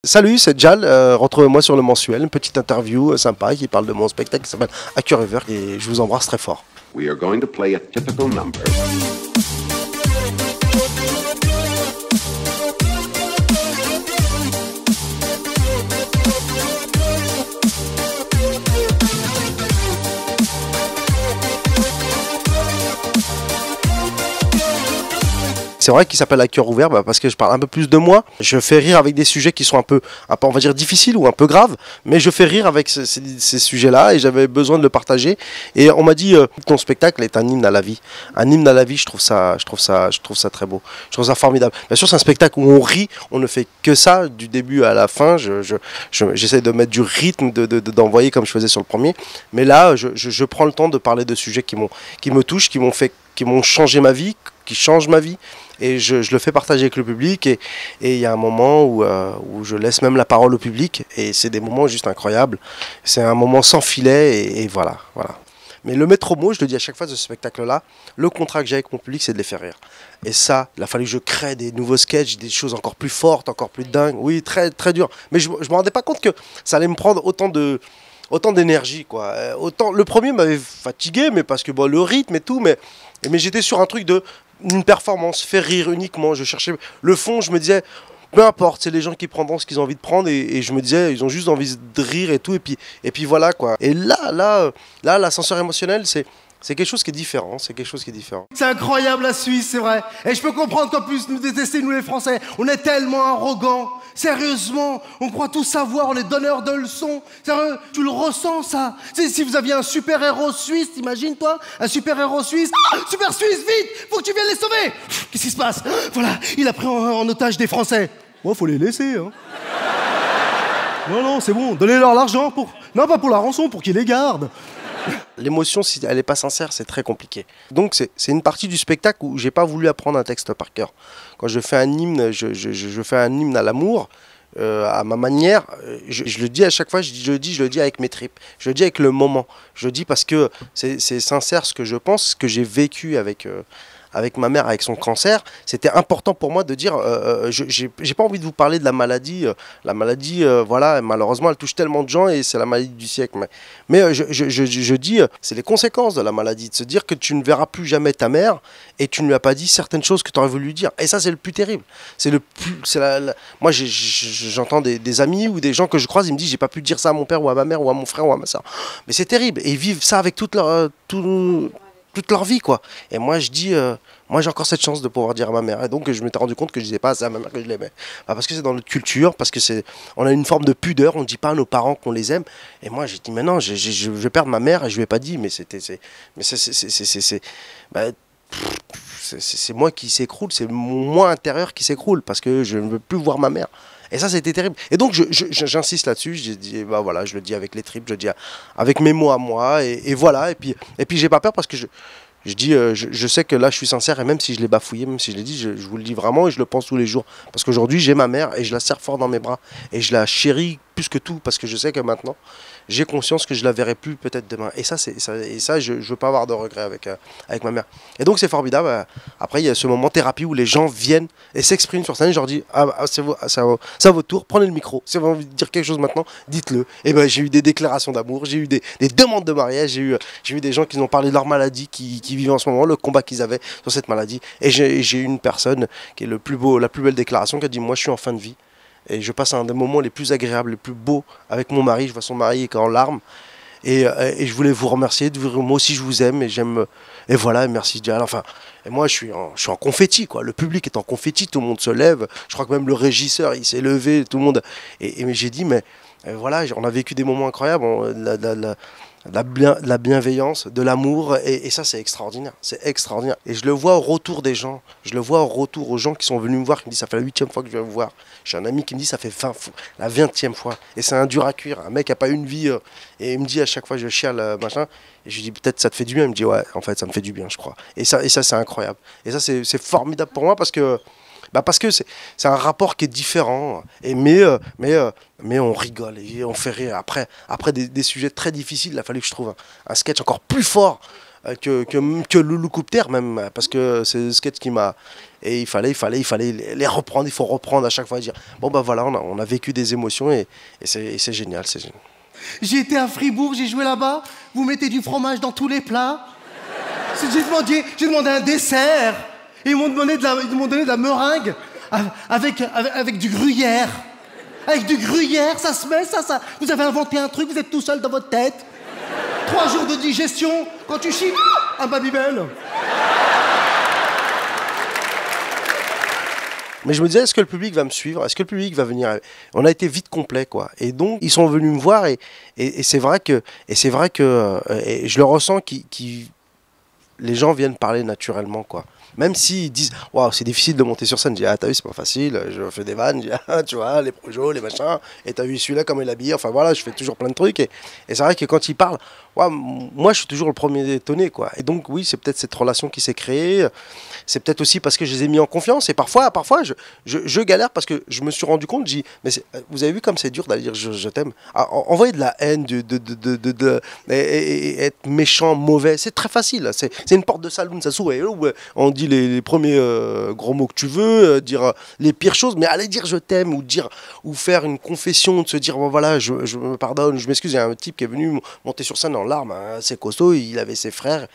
Salut, c'est Jal, retrouvez-moi sur le mensuel, une petite interview sympa qui parle de mon spectacle qui s'appelle Actu River et je vous embrasse très fort. We are going to play a typical number. C'est vrai qu'il s'appelle à cœur ouvert parce que je parle un peu plus de moi. Je fais rire avec des sujets qui sont un peu, on va dire, difficiles ou un peu graves, mais je fais rire avec ces sujets-là et j'avais besoin de le partager. Et on m'a dit ton spectacle est un hymne à la vie. Un hymne à la vie, je trouve ça très beau. Je trouve ça formidable. Bien sûr, c'est un spectacle où on rit, on ne fait que ça du début à la fin. J'essaie de mettre du rythme, d'envoyer comme je faisais sur le premier. Mais là, je prends le temps de parler de sujets qui me touchent, qui m'ont changé ma vie, qui changent ma vie. Et je le fais partager avec le public et il y a un moment où je laisse même la parole au public et c'est des moments juste incroyables. C'est un moment sans filet et voilà. Mais le maître mot, je le dis à chaque fois de ce spectacle-là, le contrat que j'ai avec mon public, c'est de les faire rire. Et ça, il a fallu que je crée des nouveaux sketchs, des choses encore plus fortes, encore plus dingues. Oui, très, très dur. Mais je me rendais pas compte que ça allait me prendre autant d'énergie, quoi. Le premier m'avait fatigué, mais parce que le rythme et tout, mais j'étais sur un truc une performance, faire rire uniquement. Je cherchais le fond, je me disais, peu importe, c'est les gens qui prendront ce qu'ils ont envie de prendre et je me disais, ils ont juste envie de rire et tout, et puis voilà, quoi. Et là, l'ascenseur émotionnel, c'est quelque chose qui est différent, C'est incroyable la Suisse, c'est vrai. Et je peux comprendre qu'en plus nous détester, nous les Français, on est tellement arrogants. Sérieusement, on croit tout savoir, on est donneurs de leçons. Sérieux, tu le ressens ça. Si vous aviez un super-héros suisse, t'imagines-toi, un super-héros suisse. Ah, super suisse, vite, faut que tu viennes les sauver. Qu'est-ce qui se passe? Voilà, il a pris en otage des Français. Bon, faut les laisser, hein. Non, c'est bon, donnez-leur l'argent Non, pas pour la rançon, pour qu'ils les gardent. L'émotion, si elle n'est pas sincère, c'est très compliqué. Donc c'est une partie du spectacle où j'ai pas voulu apprendre un texte par cœur. Quand je fais un hymne, je fais un hymne à l'amour, à ma manière. Je le dis à chaque fois, je le dis avec mes tripes. Je le dis avec le moment. Je le dis parce que c'est sincère ce que je pense, ce que j'ai vécu avec ma mère, avec son cancer. C'était important pour moi de dire, j'ai pas envie de vous parler de la maladie. La maladie, voilà, malheureusement, elle touche tellement de gens et c'est la maladie du siècle. Mais je dis, c'est les conséquences de la maladie, de se dire que tu ne verras plus jamais ta mère et tu ne lui as pas dit certaines choses que tu aurais voulu lui dire. Et ça, c'est le plus terrible. Moi, j'entends des amis ou des gens que je croise, ils me disent, j'ai pas pu dire ça à mon père ou à ma mère ou à mon frère ou à ma soeur. Mais c'est terrible. Et ils vivent ça avec toute leur vie, quoi. Et moi je dis, moi j'ai encore cette chance de pouvoir dire à ma mère. Et donc je m'étais rendu compte que je disais pas à ma mère que je l'aimais. Parce que c'est dans notre culture, parce que on a une forme de pudeur, on ne dit pas à nos parents qu'on les aime. Et moi j'ai dit, mais non, je vais perdre ma mère et je lui ai pas dit, mais c'est moi qui s'écroule, c'est mon moi intérieur qui s'écroule parce que je ne veux plus voir ma mère. Et ça, c'était terrible. Et donc, j'insiste là-dessus. Je dis, voilà, je le dis avec les tripes, je le dis avec mes mots à moi. Et voilà. Et puis j'ai pas peur parce que je dis, je sais que là, je suis sincère. Et même si je l'ai bafouillé, même si je l'ai dit, je vous le dis vraiment et je le pense tous les jours. Parce qu'aujourd'hui, j'ai ma mère et je la serre fort dans mes bras. Et je la chéris plus que tout parce que je sais que maintenant, j'ai conscience que je la verrai plus peut-être demain. Et ça, je veux pas avoir de regrets avec ma mère. Et donc, c'est formidable. Après, il y a ce moment thérapie où les gens viennent et s'expriment sur scène. Je leur dis, c'est à votre tour, prenez le micro. Si vous avez envie de dire quelque chose maintenant, dites-le. Et ben, j'ai eu des déclarations d'amour, j'ai eu des demandes de mariage, j'ai eu des gens qui ont parlé de leur maladie, qui vivaient en ce moment, le combat qu'ils avaient sur cette maladie. Et j'ai eu une personne qui est la plus belle déclaration qui a dit, moi, je suis en fin de vie. Et je passe un des moments les plus agréables, les plus beaux avec mon mari. Je vois son mari qui est en larmes. Et je voulais vous remercier, de vous dire, moi aussi je vous aime et j'aime. Et voilà, merci Dial. Enfin, et moi je suis en confetti, quoi. Le public est en confetti, tout le monde se lève. Je crois que même le régisseur, il s'est levé, tout le monde. Mais j'ai dit, mais voilà, on a vécu des moments incroyables. La bienveillance, de l'amour, et ça c'est extraordinaire, Et je le vois au retour des gens, je le vois au retour aux gens qui sont venus me voir, qui me disent ça fait la 8e fois que je viens vous voir. J'ai un ami qui me dit ça fait la 20e fois, et c'est un dur à cuire, un mec qui n'a pas eu une vie, et il me dit à chaque fois je chiale, machin, et je lui dis peut-être ça te fait du bien, il me dit ouais, en fait ça me fait du bien je crois, et ça c'est incroyable, et ça c'est formidable pour moi parce que c'est un rapport qui est différent, mais on rigole et on fait rire. Après des sujets très difficiles, il a fallu que je trouve un sketch encore plus fort que Loulou Coupe Terre même, parce que c'est le sketch qui m'a... Et il fallait les reprendre, il faut reprendre à chaque fois et dire, bon bah voilà, on a vécu des émotions et c'est génial, c'est génial. J'ai été à Fribourg, j'ai joué là-bas, vous mettez du fromage dans tous les plats. J'ai demandé un dessert, et ils m'ont donné de la meringue avec du gruyère. Avec du gruyère, ça se met, ça. Vous avez inventé un truc, vous êtes tout seul dans votre tête. 3 jours de digestion, quand tu chies, un Babybel. Mais je me disais, est-ce que le public va me suivre? Est-ce que le public va venir? On a été vite complet, quoi. Et donc, ils sont venus me voir et c'est vrai que et je le ressens les gens viennent parler naturellement, quoi. Même s'ils disent, waouh, c'est difficile de monter sur scène. Je dis, ah, t'as vu, c'est pas facile. Je fais des vannes, je dis, ah, tu vois, les projos, les machins. Et t'as vu celui-là, comment il est habillé. Enfin voilà, je fais toujours plein de trucs. Et c'est vrai que quand ils parlent, ouais, moi, je suis toujours le premier étonné, quoi. Et donc, oui, c'est peut-être cette relation qui s'est créée. C'est peut-être aussi parce que je les ai mis en confiance. Et parfois je galère parce que je me suis rendu compte, je dis, mais vous avez vu comme c'est dur d'aller dire je t'aime. Envoyer de la haine, et être méchant, mauvais, c'est très facile. C'est une porte de saloon, ça s'ouvre. On dit les premiers gros mots que tu veux, dire les pires choses, mais aller dire je t'aime ou faire une confession, de se dire bon voilà, je me pardonne, je m'excuse. Il y a un type qui est venu monter sur scène en larmes, hein, c'est costaud, il avait ses frères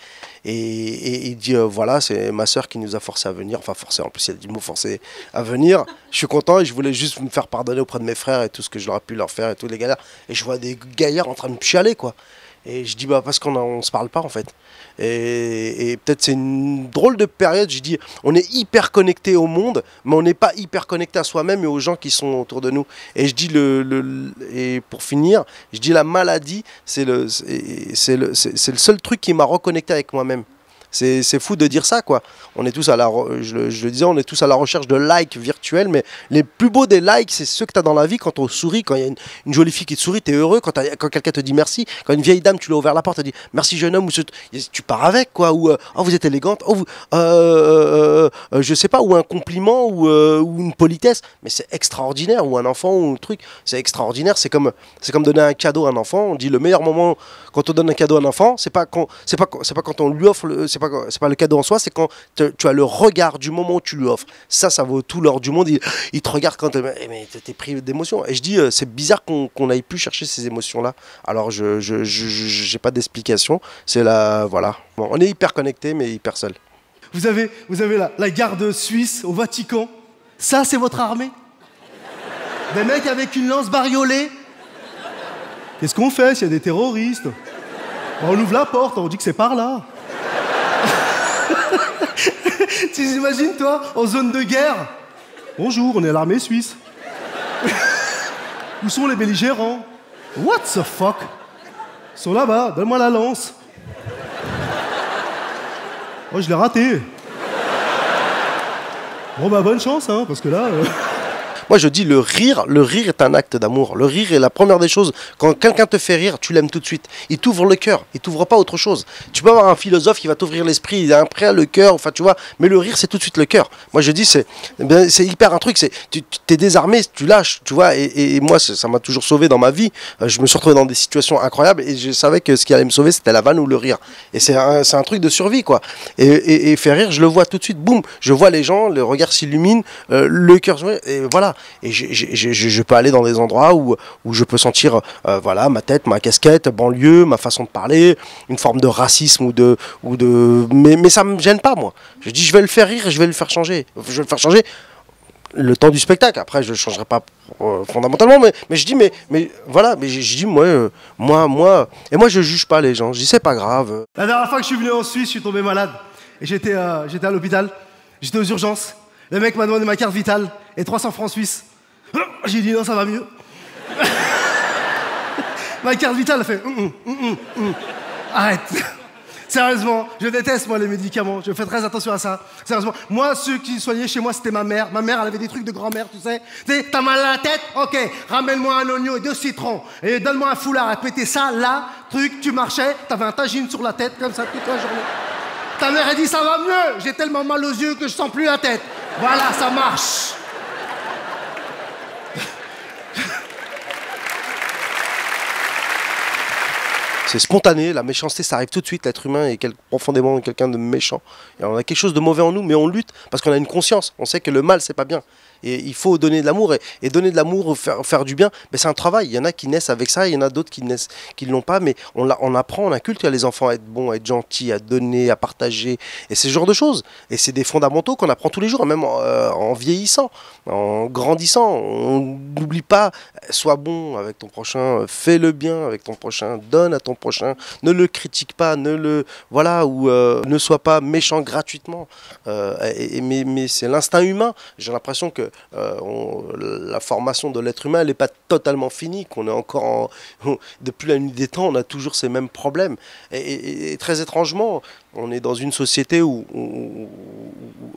et il dit voilà, c'est ma soeur qui nous a forcé à venir, enfin forcé, en plus il a dit le mot forcé à venir. Je suis content et je voulais juste me faire pardonner auprès de mes frères et tout ce que j'aurais pu leur faire et tous les galères. Et je vois des gaillards en train de chialer, quoi. Et je dis bah parce qu'on se parle pas en fait. Et peut-être c'est une drôle de période. Je dis on est hyper connecté au monde, mais on n'est pas hyper connecté à soi-même et aux gens qui sont autour de nous. Et je dis et pour finir, je dis la maladie, c'est le seul truc qui m'a reconnecté avec moi-même. C'est fou de dire ça, quoi. On est tous je le disais, on est tous à la recherche de likes virtuels, mais les plus beaux des likes, c'est ceux que tu as dans la vie quand on sourit, quand il y a une jolie fille qui te sourit, tu es heureux, quand quelqu'un te dit merci, quand une vieille dame, tu lui as ouvert la porte, elle dit merci jeune homme, ou tu pars avec, quoi, ou oh, vous êtes élégante, oh, je sais pas, ou un compliment, ou une politesse, mais c'est extraordinaire, ou un enfant, ou un truc, c'est extraordinaire, c'est comme donner un cadeau à un enfant. On dit le meilleur moment quand on donne un cadeau à un enfant, c'est pas quand on lui offre, c'est pas le cadeau en soi, c'est quand tu as le regard du moment où tu lui offres. Ça vaut tout l'or du monde. Il te regarde quand mais t'es pris d'émotion. Et je dis, c'est bizarre qu'on n'aille plus chercher ces émotions-là. Alors, j'ai pas d'explication. C'est là, voilà. Bon, on est hyper connecté, mais hyper seul. Vous avez la garde suisse au Vatican. Ça, c'est votre armée? Des mecs avec une lance bariolée. Qu'est-ce qu'on fait s'il y a des terroristes? On ouvre la porte, on dit que c'est par là. Tu imagines, toi, en zone de guerre? Bonjour, on est l'armée suisse. Où sont les belligérants? What the fuck? Ils sont là-bas, donne-moi la lance. Oh, je l'ai raté. Bon, bah, bonne chance, hein, parce que là... Moi, je dis le rire est un acte d'amour. Le rire est la première des choses. Quand quelqu'un te fait rire, tu l'aimes tout de suite. Il t'ouvre le cœur, il t'ouvre pas autre chose. Tu peux avoir un philosophe qui va t'ouvrir l'esprit, il a après le cœur, enfin tu vois. Mais le rire, c'est tout de suite le cœur. Moi, je dis c'est hyper un truc. Tu t'es désarmé, tu lâches, tu vois. Et moi, ça m'a toujours sauvé dans ma vie. Je me suis retrouvé dans des situations incroyables et je savais que ce qui allait me sauver, c'était la vanne ou le rire. Et c'est un truc de survie, quoi. Et faire rire, je le vois tout de suite. Boum, je vois les gens, le regard s'illumine, le cœur, et voilà. Et je peux aller dans des endroits où je peux sentir voilà, ma tête, ma casquette, banlieue, ma façon de parler, une forme de racisme mais ça me gêne pas, moi. Je dis je vais le faire rire et je vais le faire changer. Je vais le faire changer le temps du spectacle. Après je le changerai pas fondamentalement, mais je dis mais voilà, mais je dis moi je juge pas les gens. Je dis c'est pas grave. La dernière fois que je suis venu en Suisse, je suis tombé malade et j'étais à l'hôpital. J'étais aux urgences. Le mec m'a demandé ma carte vitale et 300 francs suisses. J'ai dit non, ça va mieux. Ma carte vitale a fait arrête. Sérieusement, je déteste moi les médicaments. Je fais très attention à ça. Sérieusement, moi ceux qui soignaient chez moi c'était ma mère. Ma mère elle avait des trucs de grand-mère, tu sais. T'as mal à la tête? Ok, ramène-moi un oignon et 2 citrons. Et donne-moi un foulard. Elle te mettait ça là, truc, tu marchais, t'avais un tagine sur la tête comme ça toute la journée. Ta mère a dit ça va mieux. J'ai tellement mal aux yeux que je sens plus la tête. Voilà, ça marche. c'est spontané, la méchanceté ça arrive tout de suite, l'être humain est profondément quelqu'un de méchant. Et on a quelque chose de mauvais en nous, mais on lutte parce qu'on a une conscience, on sait que le mal c'est pas bien. Et il faut donner de l'amour, et donner de l'amour, faire du bien, mais c'est un travail. Il y en a qui naissent avec ça, il y en a d'autres qui ne l'ont pas, mais on apprend, on inculque les enfants à être bons, à être gentils, à donner, à partager, et c'est ce genre de choses. Et c'est des fondamentaux qu'on apprend tous les jours, même en vieillissant, en grandissant. On n'oublie pas, sois bon avec ton prochain, fais le bien avec ton prochain, donne à ton prochain, ne le critique pas, ne sois pas méchant gratuitement. Mais c'est l'instinct humain. J'ai l'impression que la formation de l'être humain, elle n'est pas totalement finie, qu'on est encore depuis la nuit des temps, on a toujours ces mêmes problèmes. Et très étrangement, on est dans une société où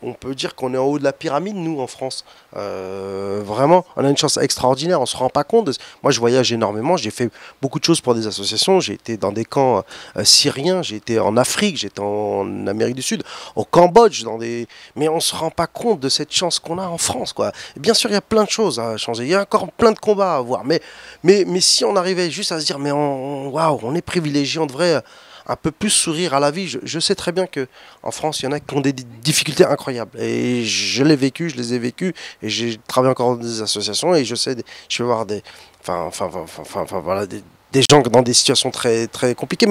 on peut dire qu'on est en haut de la pyramide, nous, en France. Vraiment, on a une chance extraordinaire, on ne se rend pas compte. Moi, je voyage énormément, j'ai fait beaucoup de choses pour des associations, j'ai été dans des camps syriens, j'ai été en Afrique, j'étais en Amérique du Sud, au Cambodge, mais on ne se rend pas compte de cette chance qu'on a en France, quoi. Et bien sûr, il y a plein de choses à changer, il y a encore plein de combats à avoir, mais si on arrivait juste à se dire, mais waouh, on est privilégié, on devrait un peu plus sourire à la vie. Je sais très bien qu'en France, il y en a qui ont des difficultés incroyables. Et je l'ai vécu, je les ai vécues. Et j'ai travaillé encore dans des associations. Et je vais voir des gens dans des situations très, très compliquées.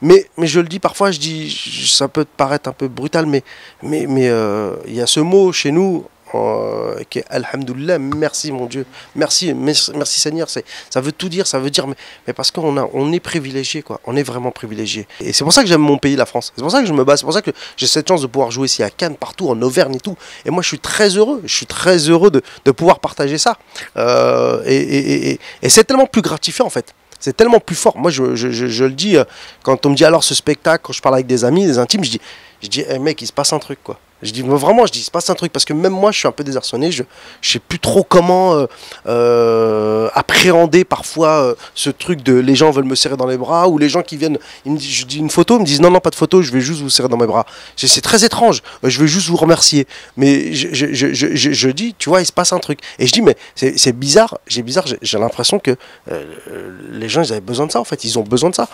Mais je le dis parfois, ça peut paraître un peu brutal, mais il y a ce mot chez nous, qui est Alhamdoulilah, merci mon Dieu, merci Seigneur, ça veut tout dire, ça veut dire, mais parce qu'on est privilégié, quoi, on est vraiment privilégié. Et c'est pour ça que j'aime mon pays, la France, c'est pour ça que je me bats, c'est pour ça que j'ai cette chance de pouvoir jouer ici à Cannes, partout, en Auvergne et tout. Et moi je suis très heureux de pouvoir partager ça. Et c'est tellement plus gratifiant en fait. C'est tellement plus fort. Moi, je le dis, quand on me dit alors ce spectacle, quand je parle avec des amis, des intimes, je dis hey, mec, il se passe un truc, quoi. Il se passe un truc, parce que même moi, je suis un peu désarçonné, je sais plus trop comment appréhender parfois ce truc de les gens veulent me serrer dans les bras, ou les gens qui viennent, je dis une photo, ils me disent non, pas de photo, je vais juste vous serrer dans mes bras. C'est très étrange, je vais juste vous remercier. Mais je dis, tu vois, il se passe un truc. Et je dis, mais c'est bizarre, j'ai l'impression que les gens, ils avaient besoin de ça, en fait, ils ont besoin de ça.